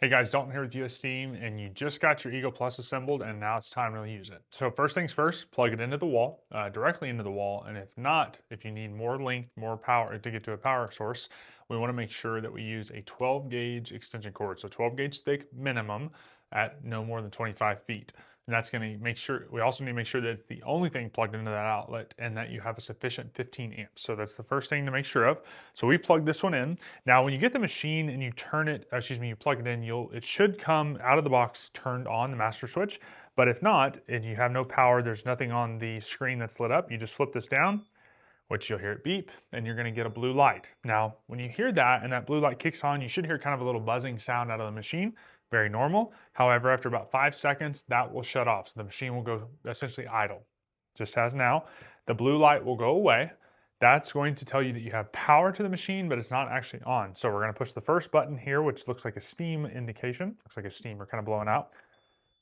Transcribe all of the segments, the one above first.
Hey guys, Dalton here with US Steam, and you just got your Eagle Plus assembled, and now it's time to use it. So first things first, plug it into the wall, directly into the wall, and if not, if you need more length, more power to get to a power source, we want to make sure that we use a 12 gauge extension cord, so 12 gauge thick minimum at no more than 25 feet. And that's going to make sure, we also need to make sure that it's the only thing plugged into that outlet and that you have a sufficient 15 amps. So that's the first thing to make sure of. So we plug this one in. Now, when you get the machine and you turn it, you plug it in, it should come out of the box turned on, the master switch. But if not, and you have no power, there's nothing on the screen that's lit up, you just flip this down, which you'll hear it beep, and you're gonna get a blue light. Now, when you hear that and that blue light kicks on, you should hear kind of a little buzzing sound out of the machine, very normal. However, after about 5 seconds, that will shut off. So the machine will go essentially idle, just as now. The blue light will go away. That's going to tell you that you have power to the machine, but it's not actually on. So we're gonna push the first button here, which looks like a steam indication. Looks like a steamer kind of blowing out.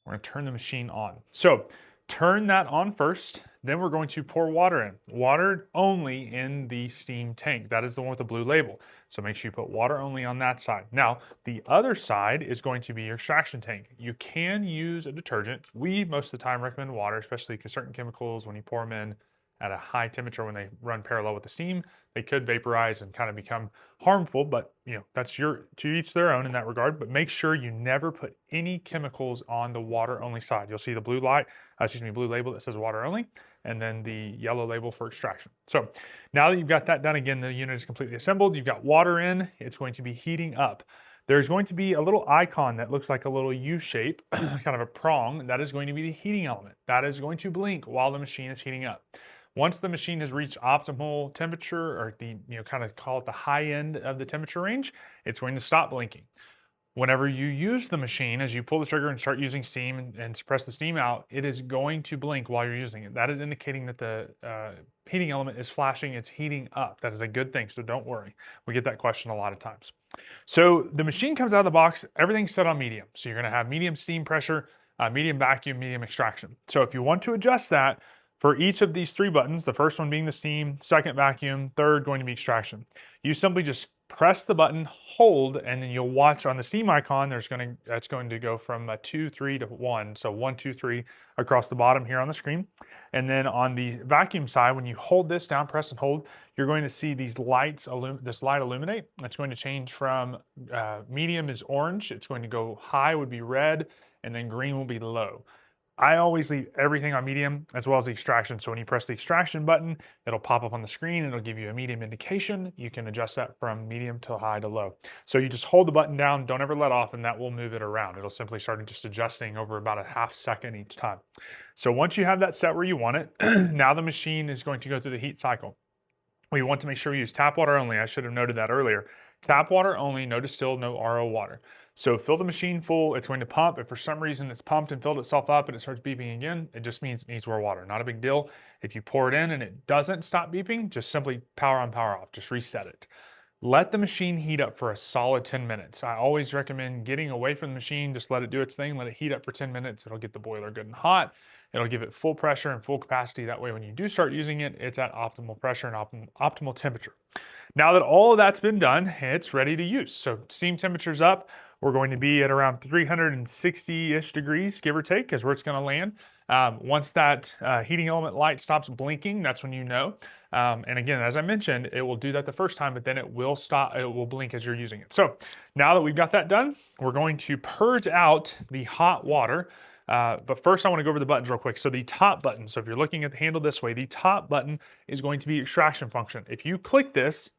We're gonna turn the machine on. So turn that on first, then we're going to pour water in. Water only in the steam tank. That is the one with the blue label. So make sure you put water only on that side. Now, the other side is going to be your extraction tank. You can use a detergent. We most of the time recommend water, especially because certain chemicals, when you pour them in at a high temperature, when they run parallel with the steam, they could vaporize and kind of become harmful, but that's to each their own in that regard. But make sure you never put any chemicals on the water only side. You'll see the blue blue label that says water only, and then the yellow label for extraction. So now that you've got that done, again, the unit is completely assembled. You've got water in, it's going to be heating up. There's going to be a little icon that looks like a little U shape, kind of a prong. That is going to be the heating element. That is going to blink while the machine is heating up. Once the machine has reached optimal temperature, or kind of call it the high end of the temperature range, it's going to stop blinking. Whenever you use the machine, as you pull the trigger and start using steam and suppress the steam out, it is going to blink while you're using it. That is indicating that the heating element is flashing, it's heating up. That is a good thing, so don't worry. We get that question a lot of times. So the machine comes out of the box, everything's set on medium. So you're gonna have medium steam pressure, medium vacuum, medium extraction. So if you want to adjust that, for each of these 3 buttons, the first one being the steam, second vacuum, third going to be extraction, you simply just press the button, hold, and then you'll watch on the steam icon, that's going to go from 2, 3 to 1. So 1, 2, 3 across the bottom here on the screen. And then on the vacuum side, when you hold this down, press and hold, you're going to see these lights, this light illuminate. It's going to change from medium is orange, it's going to go high would be red, and then green will be low. I always leave everything on medium as well as the extraction. So when you press the extraction button, it'll pop up on the screen. It'll give you a medium indication. You can adjust that from medium to high to low. So you just hold the button down, don't ever let off, and that will move it around. It'll simply start just adjusting over about a half second each time. So once you have that set where you want it, now the machine is going to go through the heat cycle. We want to make sure we use tap water only. I should have noted that earlier. Tap water only, no distilled, no RO water. So fill the machine full, it's going to pump. If for some reason it's pumped and filled itself up and it starts beeping again, it just means it needs more water. Not a big deal. If you pour it in and it doesn't stop beeping, just simply power on, power off, just reset it. Let the machine heat up for a solid 10 minutes. I always recommend getting away from the machine, just let it do its thing, let it heat up for 10 minutes. It'll get the boiler good and hot. It'll give it full pressure and full capacity. That way when you do start using it, it's at optimal pressure and optimal temperature. Now that all of that's been done, it's ready to use. So steam temperature's up. We're going to be at around 360-ish degrees, give or take, is where it's going to land. Once that heating element light stops blinking, that's when you know. And again, as I mentioned, it will do that the first time, but then it will stop, it will blink as you're using it. So now that we've got that done, we're going to purge out the hot water. But first I want to go over the buttons real quick. So the top button, so if you're looking at the handle this way, the top button is going to be extraction function. If you click this,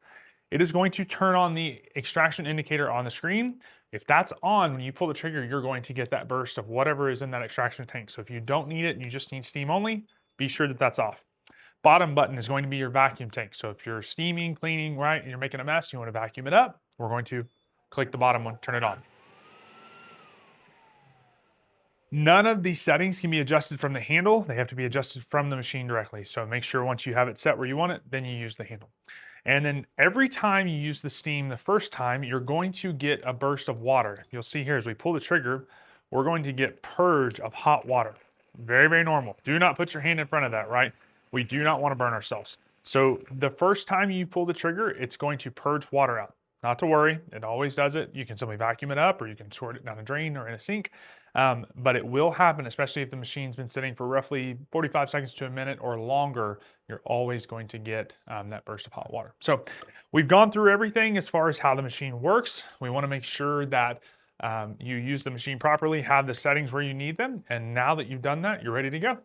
it is going to turn on the extraction indicator on the screen. If that's on, when you pull the trigger, you're going to get that burst of whatever is in that extraction tank. So if you don't need it and you just need steam only, be sure that that's off. Bottom button is going to be your vacuum tank. So if you're steaming, cleaning, right, and you're making a mess, you want to vacuum it up, we're going to click the bottom one, turn it on. None of these settings can be adjusted from the handle. They have to be adjusted from the machine directly. So make sure once you have it set where you want it, then you use the handle. And then every time you use the steam the first time, you're going to get a burst of water. You'll see here as we pull the trigger, we're going to get purge of hot water. Very, very normal. Do not put your hand in front of that, right? We do not want to burn ourselves. So the first time you pull the trigger, it's going to purge water out. not to worry. It always does it. You can simply vacuum it up or you can sort it down a drain or in a sink. But it will happen, especially if the machine's been sitting for roughly 45 seconds to a minute or longer. You're always going to get that burst of hot water. So we've gone through everything as far as how the machine works. We want to make sure that you use the machine properly, have the settings where you need them. And now that you've done that, you're ready to go.